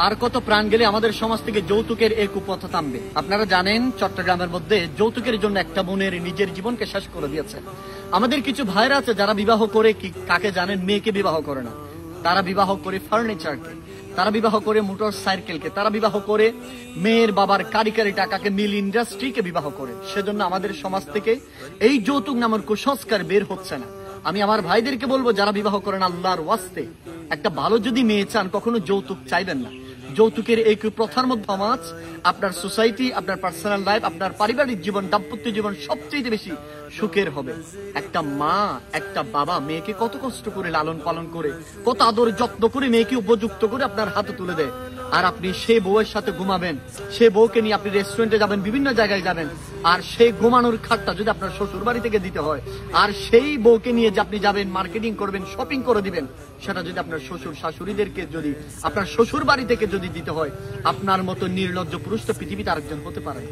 আর কত প্রাণ গেলে আমাদের সমাজ থেকে যৌতুকের এই কুপথ থামবে? আপনারা জানেন চট্টগ্রামের মধ্যে যৌতুকের জন্য একটা বোনের নিজের জীবনকে শেষ করে দিয়েছে। আমাদের কিছু ভাইরা আছে যারা বিবাহ করে কি কাকে জানেন? মেয়েকে বিবাহ করে না, তারা বিবাহ করে ফার্নিচারকে, তারা বিবাহ করে মোটর সাইকেলকে, তারা বিবাহ করে মেয়ের বাবার কারিগরি টাকাকে, মিল ইন্ডাস্ট্রিকে বিবাহ করে। সেজন্য আমাদের সমাজ থেকে এই যৌতুক নামের কুসংস্কার বের হচ্ছে না। আমি আমার ভাইদেরকে বলবো, যারা বিবাহ করেন আল্লাহর ওয়াস্তে একটা ভালো যদি মেয়ে চান, কখনো যৌতুক চাইবেন না। যৌতুকের এই প্রথার মধ্যে সমাজ, আপনার সোসাইটি, আপনার পার্সোনাল লাইফ, আপনার পারিবারিক জীবন, দাম্পত্য জীবন সবচেয়ে বেশি সুখের হবে। একটা মা, একটা বাবা মেয়েকে কত কষ্ট করে লালন পালন করে, কত আদর যত্ন করে মেয়েকে উপযুক্ত করে আপনার হাতে তুলে দেয়। আর আপনি সেই বউয়ের সাথে ঘুমাবেন, সে বউকে নিয়ে আপনি রেস্টুরেন্টে যাবেন, বিভিন্ন জায়গায় যাবেন, আর সেই ঘুমানোর খাটটা যদি আপনার শ্বশুর বাড়ি থেকে দিতে হয়, আর সেই বউকে নিয়ে যে আপনি যাবেন মার্কেটিং করবেন, শপিং করে দিবেন, সেটা যদি আপনার শ্বশুর শাশুড়িদেরকে যদি আপনার শ্বশুর বাড়ি থেকে যদি দিতে হয়, আপনার মতো নির্লজ্জ পুরুষ তো পৃথিবীতে আরেকজন হতে পারে না।